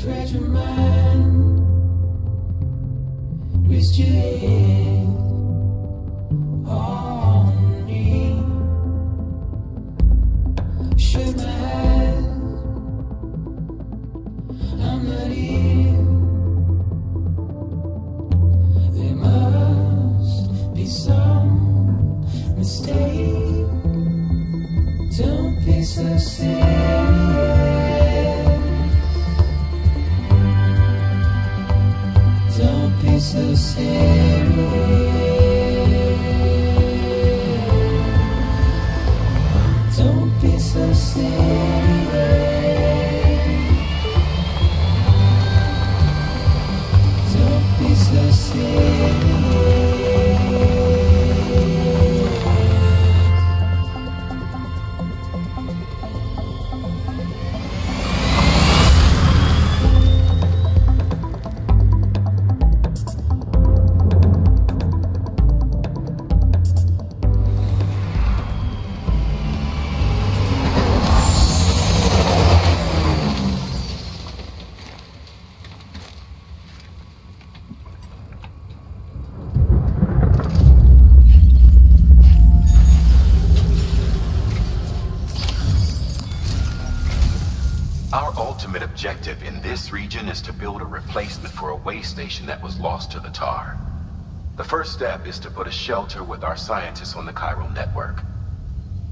read your mind, raised your hand on me, shook my hand, I'm not here. There must be some mistake. Don't be so serious. Don't be so serious. Don't be so serious. Don't be so serious. Objective in this region is to build a replacement for a way station that was lost to the tar. The first step is to put a shelter with our scientists on the chiral network.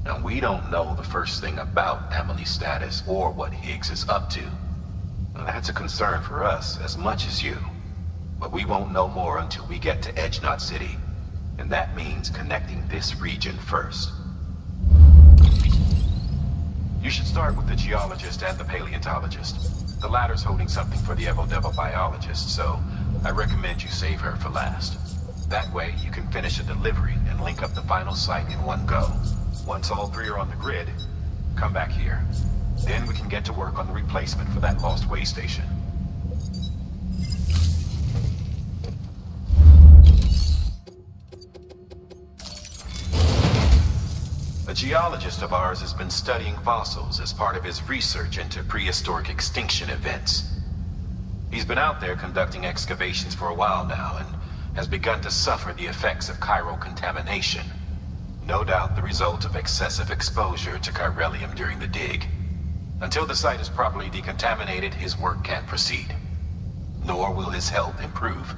Now, we don't know the first thing about Emily's status or what Higgs is up to. Now, that's a concern for us as much as you. But we won't know more until we get to Edge Knot City. And that means connecting this region first. You should start with the Geologist and the Paleontologist. The latter's holding something for the Evo-devo Biologist, so I recommend you save her for last. That way, you can finish a delivery and link up the final site in one go. Once all three are on the grid, come back here. Then we can get to work on the replacement for that lost way station. A geologist of ours has been studying fossils as part of his research into prehistoric extinction events. He's been out there conducting excavations for a while now and has begun to suffer the effects of chiral contamination. No doubt the result of excessive exposure to chiralium during the dig. Until the site is properly decontaminated, his work can't proceed. Nor will his health improve.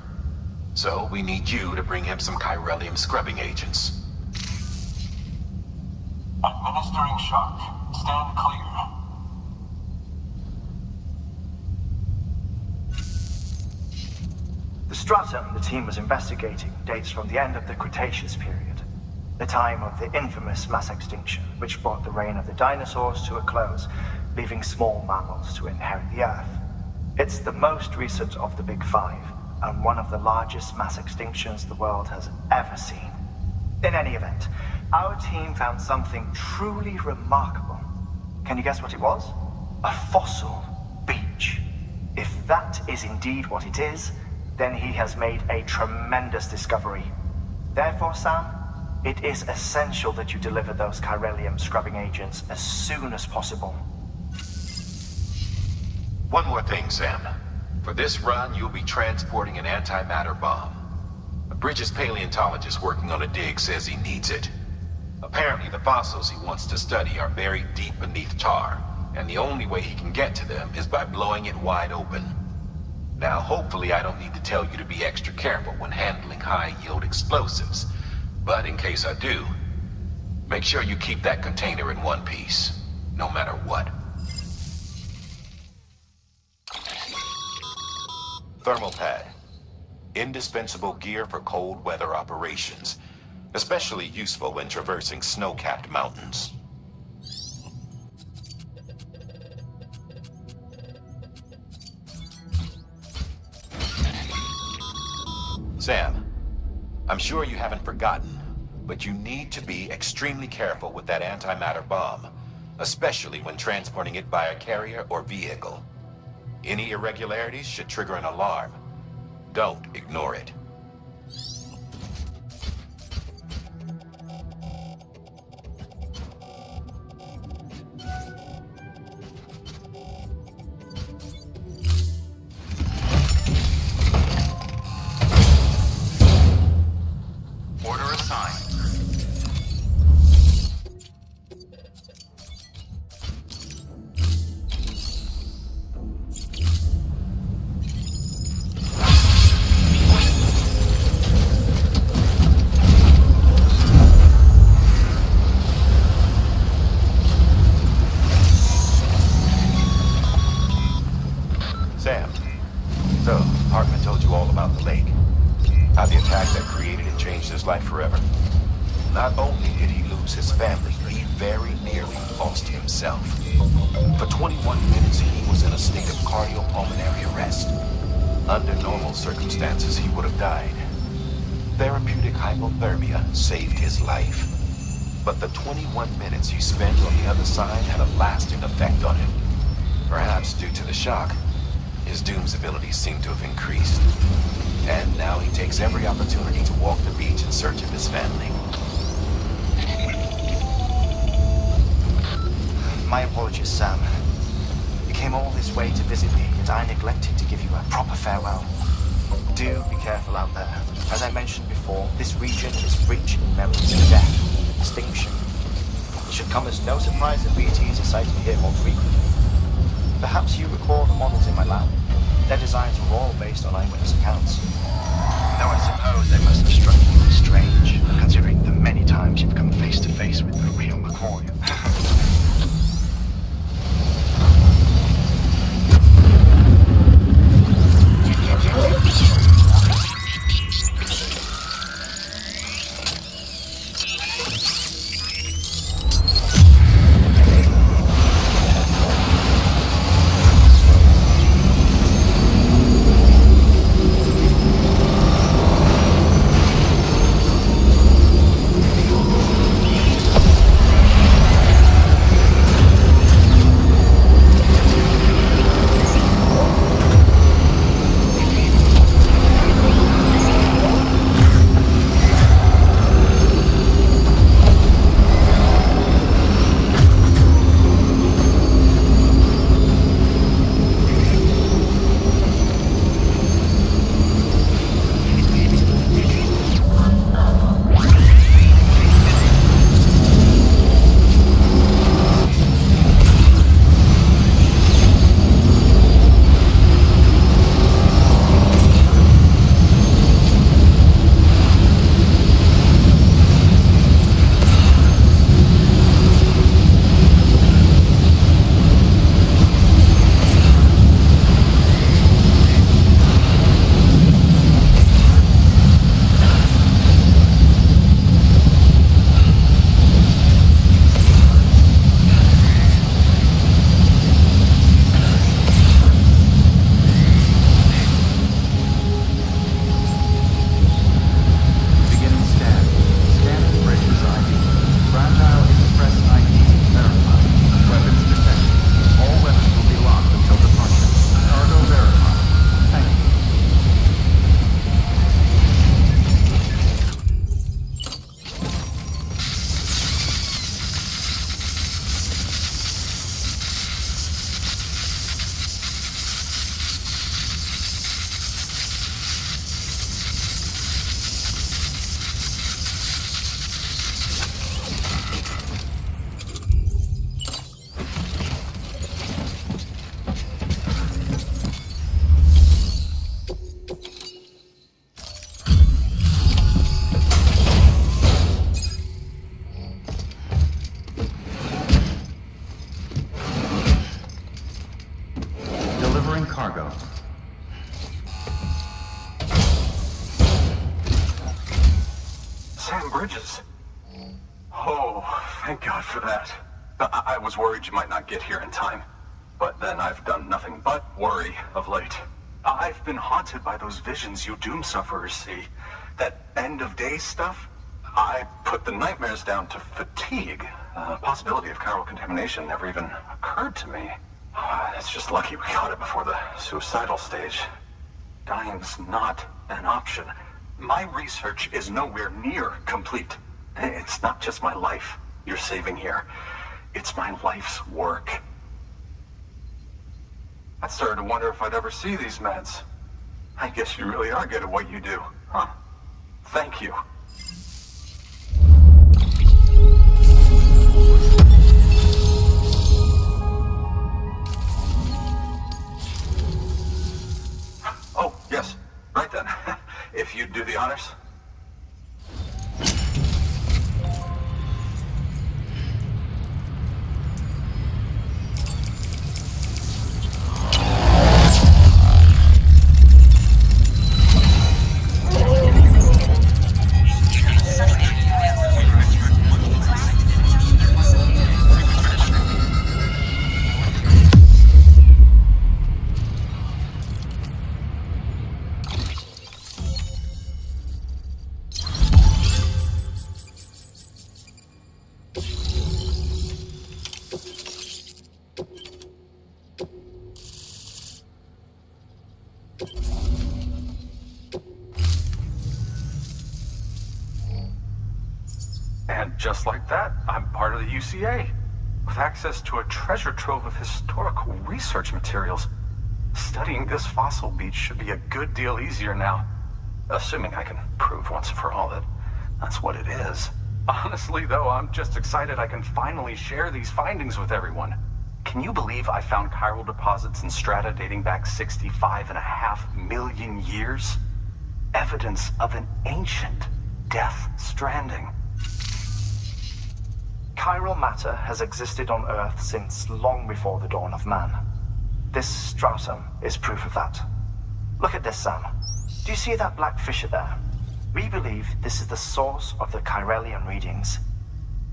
So we need you to bring him some chiralium scrubbing agents. Administering shock. Stand clear. The stratum the team was investigating dates from the end of the Cretaceous period, the time of the infamous mass extinction, which brought the reign of the dinosaurs to a close, leaving small mammals to inherit the Earth. It's the most recent of the Big Five, and one of the largest mass extinctions the world has ever seen. In any event, our team found something truly remarkable. Can you guess what it was? A fossil beach. If that is indeed what it is, then he has made a tremendous discovery. Therefore, Sam, it is essential that you deliver those chiralium scrubbing agents as soon as possible. One more thing, Sam. For this run, you'll be transporting an antimatter bomb. A Bridges paleontologist working on a dig says he needs it. Apparently, the fossils he wants to study are buried deep beneath tar, and the only way he can get to them is by blowing it wide open. Now, hopefully I don't need to tell you to be extra careful when handling high-yield explosives, but in case I do, make sure you keep that container in one piece, no matter what. Thermal pad. Indispensable gear for cold weather operations. Especially useful when traversing snow-capped mountains. Sam, I'm sure you haven't forgotten, but you need to be extremely careful with that antimatter bomb, especially when transporting it by a carrier or vehicle. Any irregularities should trigger an alarm. Don't ignore it. you all about the lake. How the attack that created it changed his life forever. Not only did he lose his family, he very nearly lost himself. For 21 minutes, he was in a state of cardiopulmonary arrest. Under normal circumstances, he would have died. Therapeutic hypothermia saved his life. But the 21 minutes he spent on the other side had a lasting effect on him. Perhaps due to the shock, his Doom's abilities seem to have increased. And now he takes every opportunity to walk the beach in search of his family. My apologies, Sam. You came all this way to visit me, and I neglected to give you a proper farewell. Do be careful out there. As I mentioned before, this region is rich in memories of death and extinction. It should come as no surprise that BTs are sighted here more frequently. Perhaps you recall the models in my lab. Their designs were all based on eyewitness accounts. Though I suppose they must have struck you as strange, considering the many times you've come face to face with the real McCoy. cargo. Sam Bridges. Oh, thank God for that. I was worried you might not get here in time. But then I've done nothing but worry of late. I've been haunted by those visions you doom sufferers see. That end of days stuff. I put the nightmares down to fatigue. The possibility of chiral contamination never even occurred to me. It's just lucky we got it before the suicidal stage. Dying's not an option. My research is nowhere near complete. It's not just my life you're saving here. It's my life's work. I started to wonder if I'd ever see these meds. I guess you really are good at what you do, huh? Thank you. Oh, yes. Right then. If you'd do the honors. And just like that, I'm part of the UCA, with access to a treasure trove of historical research materials. Studying this fossil beach should be a good deal easier now, assuming I can prove once and for all that that's what it is. Honestly, though, I'm just excited I can finally share these findings with everyone. Can you believe I found chiral deposits in strata dating back 65.5 million years? Evidence of an ancient death stranding. Chiral matter has existed on Earth since long before the dawn of man. This stratum is proof of that. Look at this, Sam. Do you see that black fissure there? We believe this is the source of the Chiralian readings.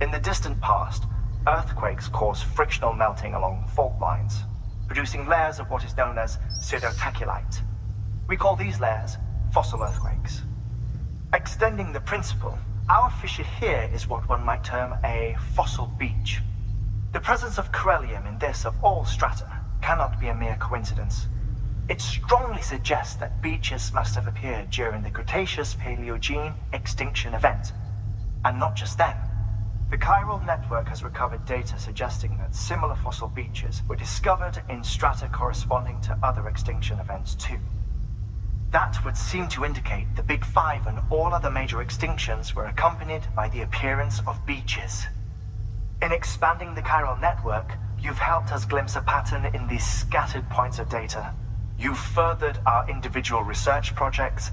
In the distant past, earthquakes cause frictional melting along fault lines, producing layers of what is known as pseudotaculite. We call these layers fossil earthquakes. Extending the principle, our fissure here is what one might term a fossil beach. The presence of chiralium in this of all strata cannot be a mere coincidence. It strongly suggests that beaches must have appeared during the Cretaceous-Paleogene extinction event. And not just then. The chiral network has recovered data suggesting that similar fossil beaches were discovered in strata corresponding to other extinction events too. That would seem to indicate the Big Five and all other major extinctions were accompanied by the appearance of beaches. In expanding the chiral network, you've helped us glimpse a pattern in these scattered points of data. You've furthered our individual research projects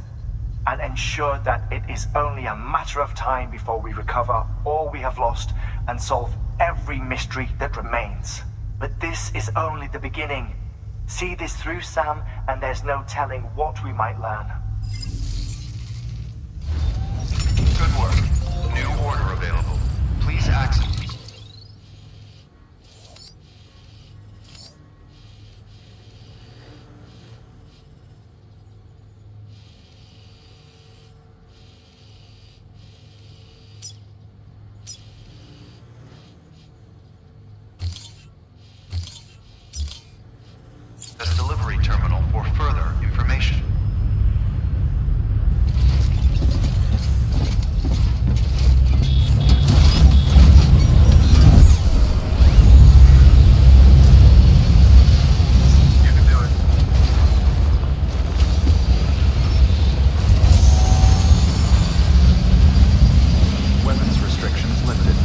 and ensured that it is only a matter of time before we recover all we have lost and solve every mystery that remains. But this is only the beginning. See this through, Sam, and there's no telling what we might learn. Good work. New order available. Please access. The delivery terminal for further information. You can do it. Weapons restrictions lifted.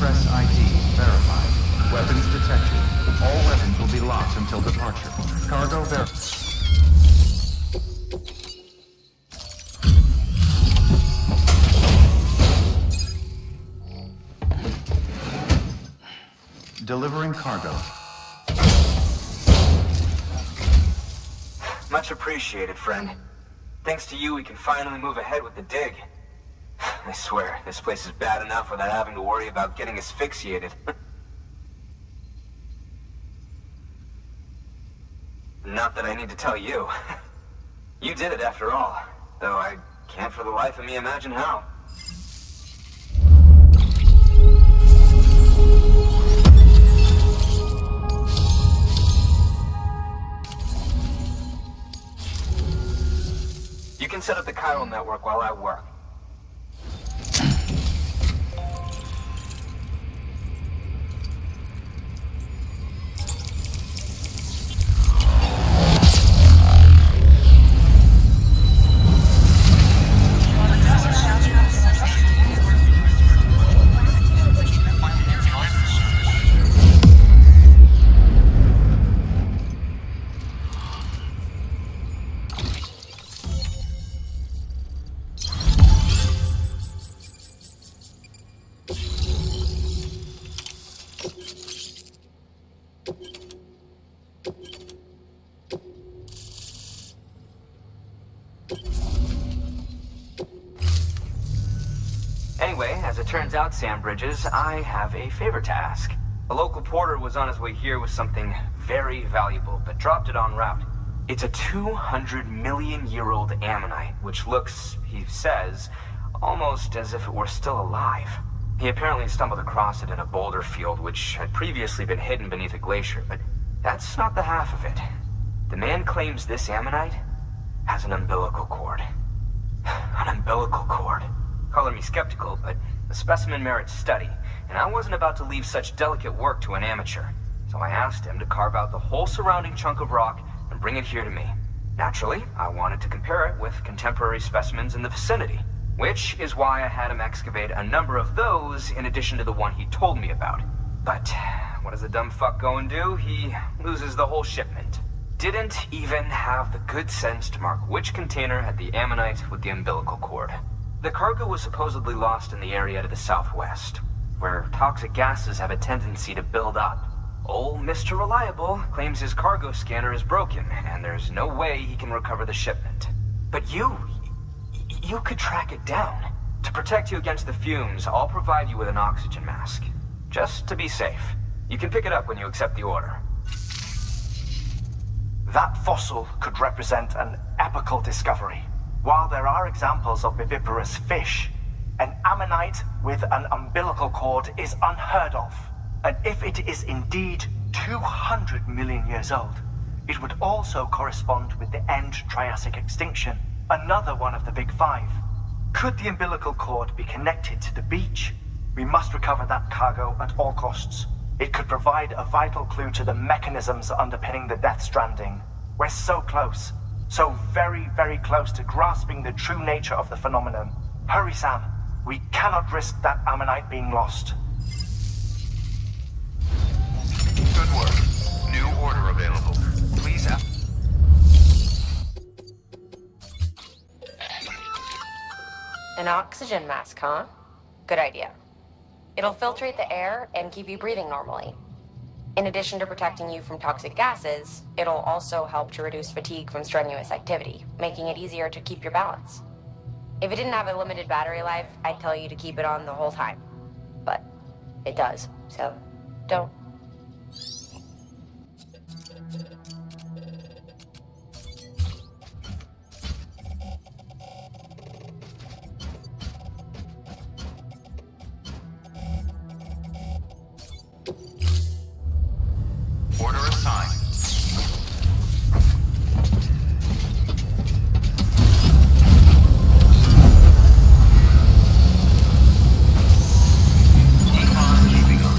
Express ID verified. Weapons detected. All weapons will be locked until departure. Cargo verified. Delivering cargo. Much appreciated, friend. Thanks to you, we can finally move ahead with the dig. I swear, this place is bad enough without having to worry about getting asphyxiated. Not that I need to tell you. You did it after all, though I can't for the life of me imagine how. You can set up the chiral network while I work. Anyway, as it turns out, Sam Bridges, I have a favor to ask. A local porter was on his way here with something very valuable, but dropped it en route. It's a 200-million-year-old ammonite, which looks, he says, almost as if it were still alive. He apparently stumbled across it in a boulder field, which had previously been hidden beneath a glacier, but that's not the half of it. The man claims this ammonite has an umbilical cord. An umbilical cord. Color me skeptical, but the specimen merits study, and I wasn't about to leave such delicate work to an amateur. So I asked him to carve out the whole surrounding chunk of rock and bring it here to me. Naturally, I wanted to compare it with contemporary specimens in the vicinity, which is why I had him excavate a number of those in addition to the one he told me about. But what does a dumb fuck go and do? He loses the whole shipment. Didn't even have the good sense to mark which container had the ammonite with the umbilical cord. The cargo was supposedly lost in the area to the southwest, where toxic gases have a tendency to build up. Old Mr. Reliable claims his cargo scanner is broken, and there's no way he can recover the shipment. But you could track it down. To protect you against the fumes, I'll provide you with an oxygen mask. Just to be safe. You can pick it up when you accept the order. That fossil could represent an epochal discovery. While there are examples of viviparous fish, an ammonite with an umbilical cord is unheard of. And if it is indeed 200 million years old, it would also correspond with the end Triassic extinction, another one of the big five. Could the umbilical cord be connected to the beach? We must recover that cargo at all costs. It could provide a vital clue to the mechanisms underpinning the Death Stranding. We're so close. So very, very close to grasping the true nature of the phenomenon. Hurry, Sam. We cannot risk that ammonite being lost. Good work. New order available. Please ask. An oxygen mask, huh? Good idea. It'll filtrate the air and keep you breathing normally. In addition to protecting you from toxic gases, it'll also help to reduce fatigue from strenuous activity, making it easier to keep your balance. If it didn't have a limited battery life, I'd tell you to keep it on the whole time. But it does, so don't. Order assigned. Keep on keeping on.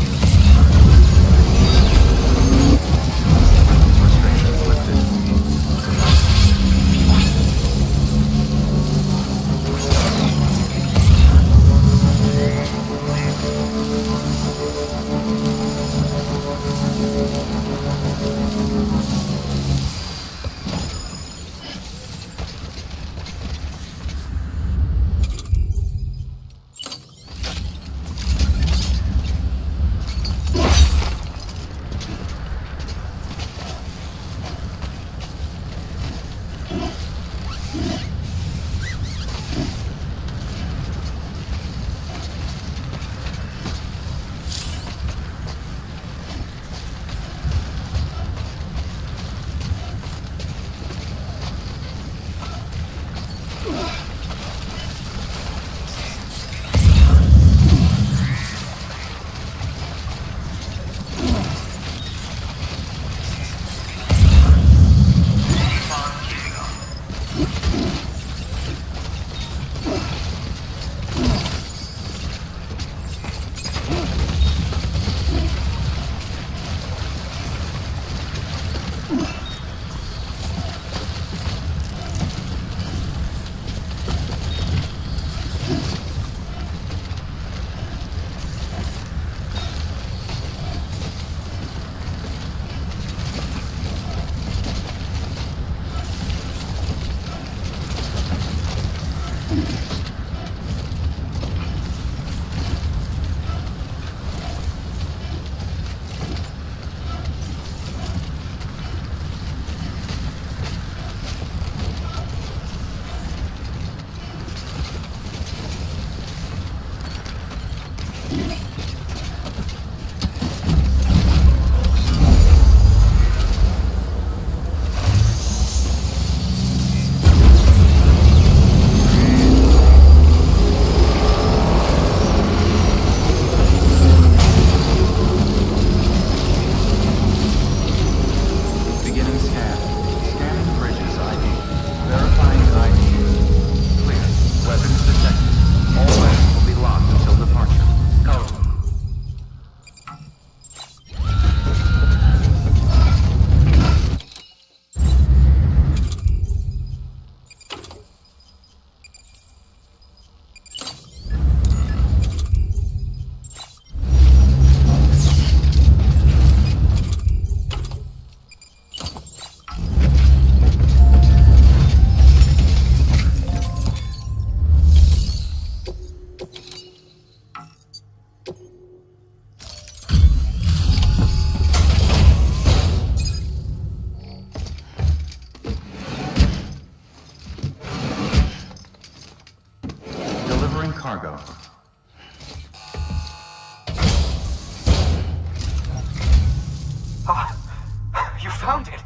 found it!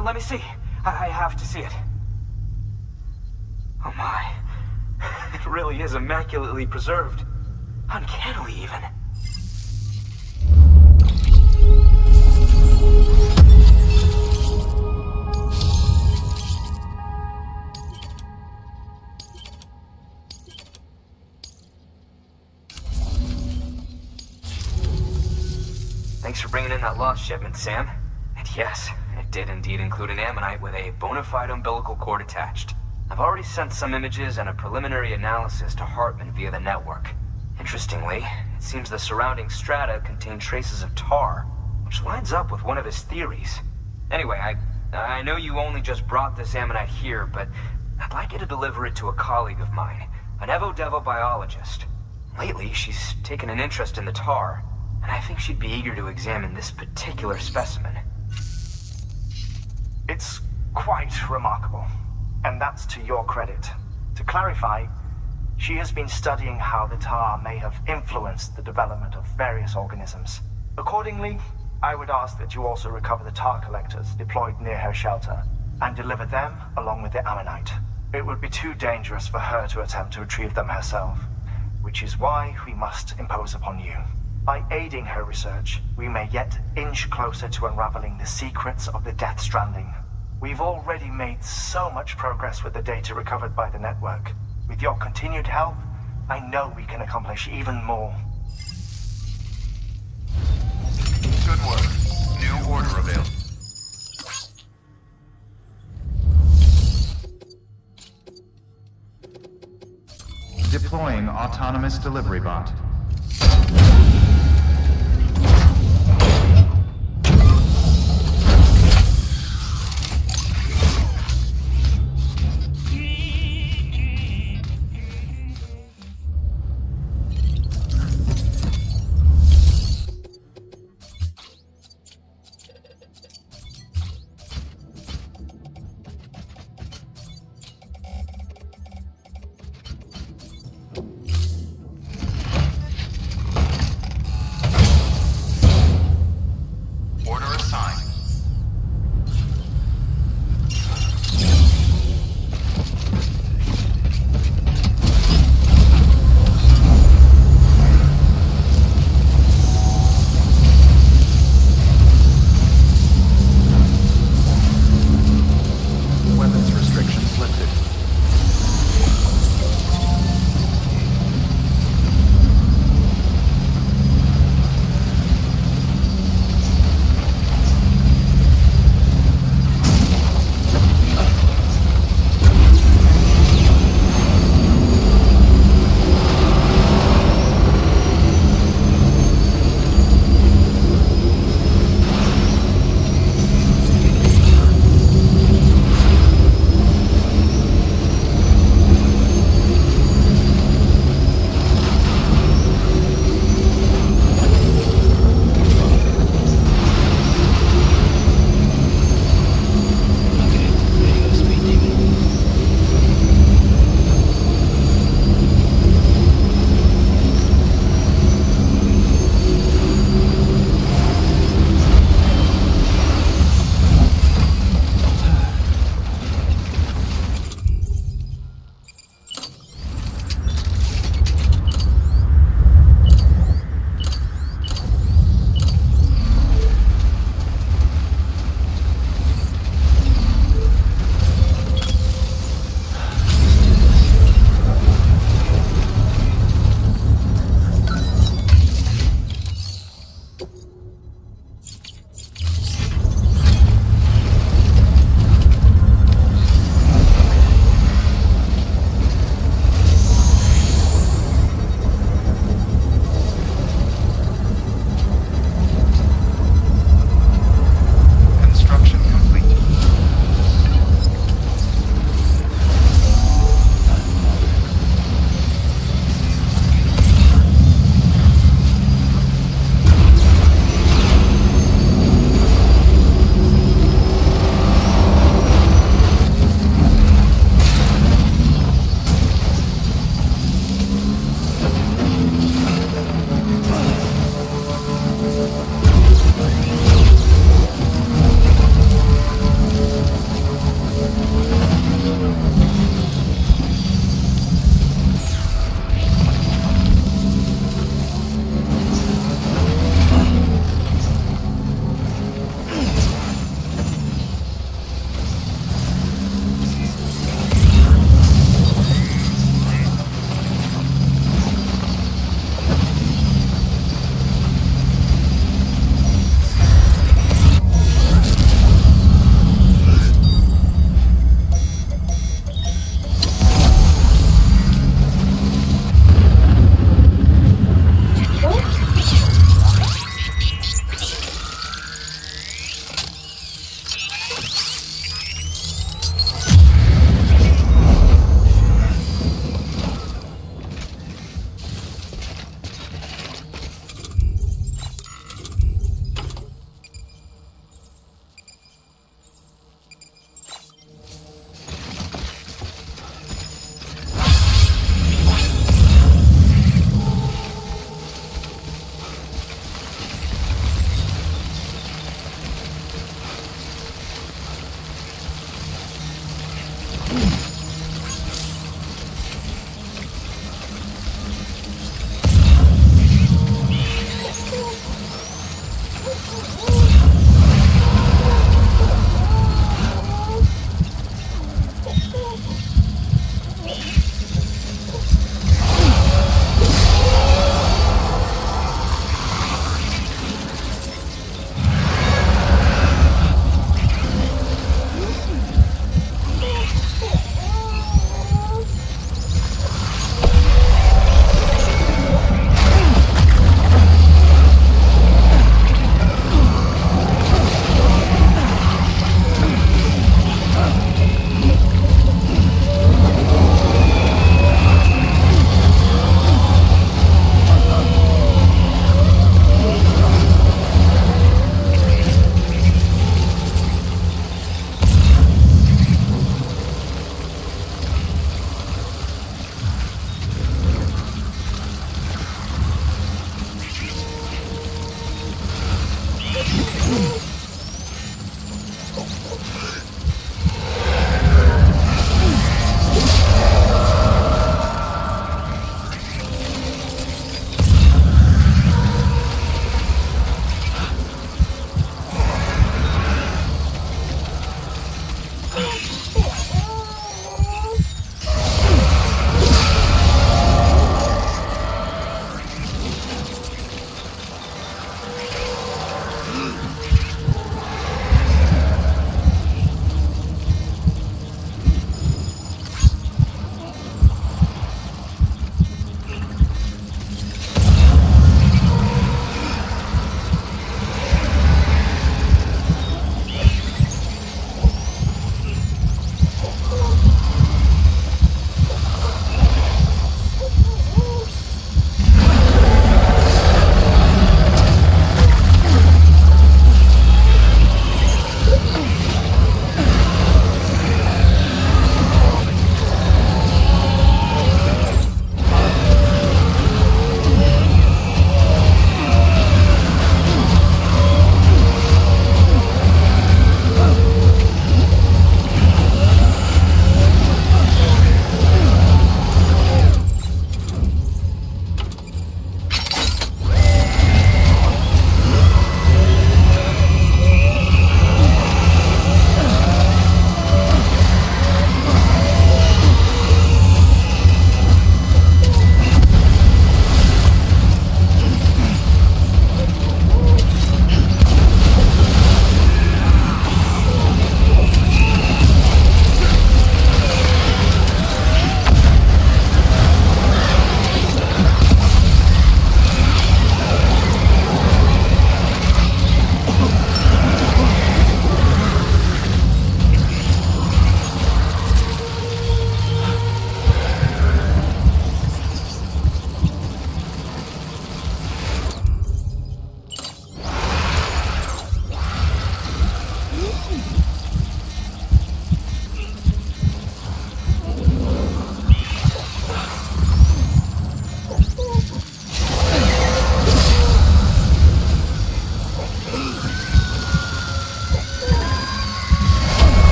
Let me see. I have to see it. Oh my. It really is immaculately preserved. Uncannily, even. Thanks for bringing in that lost shipment, Sam. And yes, it did indeed include an ammonite with a bona fide umbilical cord attached. I've already sent some images and a preliminary analysis to Hartman via the network. Interestingly, it seems the surrounding strata contain traces of tar, which lines up with one of his theories. Anyway, I know you only just brought this ammonite here, but I'd like you to deliver it to a colleague of mine, an Evo-devo Biologist. Lately, she's taken an interest in the tar, and I think she'd be eager to examine this particular specimen. It's quite remarkable, and that's to your credit. To clarify, she has been studying how the tar may have influenced the development of various organisms. Accordingly, I would ask that you also recover the tar collectors deployed near her shelter, and deliver them along with the ammonite. It would be too dangerous for her to attempt to retrieve them herself, which is why we must impose upon you. By aiding her research, we may yet inch closer to unraveling the secrets of the Death Stranding. We've already made so much progress with the data recovered by the network. With your continued help, I know we can accomplish even more. Good work. New order available. Deploying autonomous delivery bot.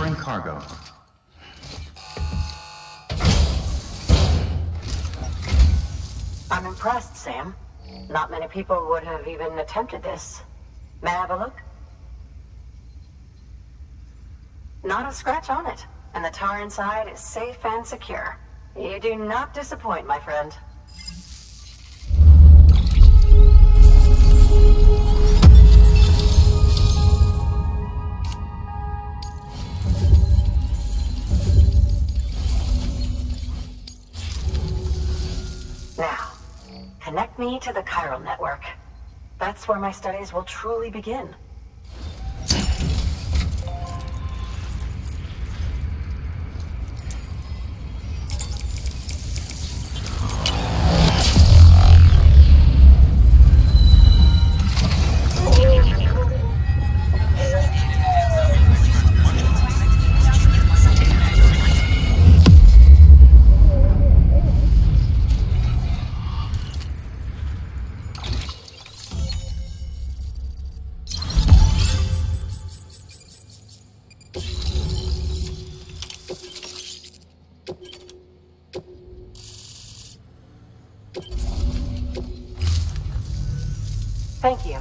Storing cargo. I'm impressed, Sam. Not many people would have even attempted this. May I have a look? Not a scratch on it, and the tar inside is safe and secure. You do not disappoint, my friend. Now, connect me to the chiral network. That's where my studies will truly begin. Thank you.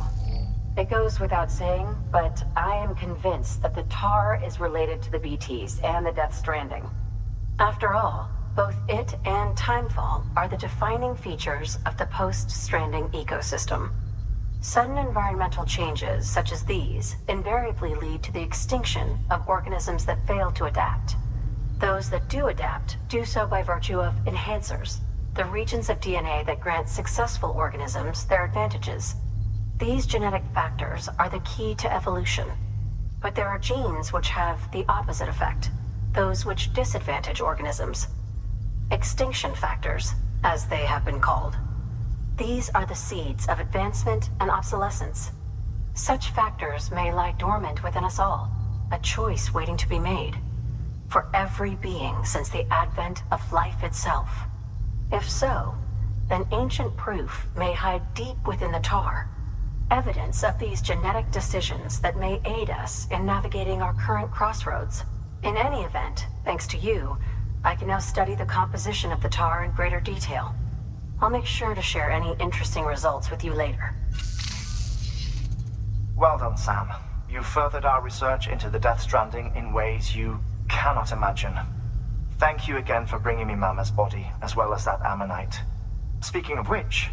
It goes without saying, but I am convinced that the tar is related to the BTs and the Death Stranding. After all, both it and timefall are the defining features of the post-Stranding ecosystem. Sudden environmental changes such as these invariably lead to the extinction of organisms that fail to adapt. Those that do adapt do so by virtue of enhancers, the regions of DNA that grant successful organisms their advantages. These genetic factors are the key to evolution, but there are genes which have the opposite effect, those which disadvantage organisms. Extinction factors, as they have been called. These are the seeds of advancement and obsolescence. Such factors may lie dormant within us all, a choice waiting to be made, for every being since the advent of life itself. If so, then ancient proof may hide deep within the tar, evidence of these genetic decisions that may aid us in navigating our current crossroads. In any event, thanks to you, I can now study the composition of the tar in greater detail. I'll make sure to share any interesting results with you later. Well done, Sam. You furthered our research into the Death Stranding in ways you cannot imagine. Thank you again for bringing me Mama's body, as well as that ammonite. Speaking of which,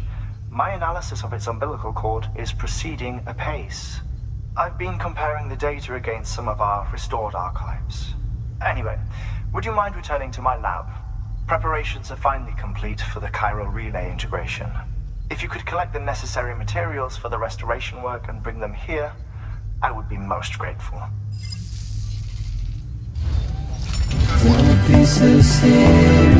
my analysis of its umbilical cord is proceeding apace. I've been comparing the data against some of our restored archives. Anyway, would you mind returning to my lab? Preparations are finally complete for the chiral relay integration. If you could collect the necessary materials for the restoration work and bring them here, I would be most grateful. Don't be so serious.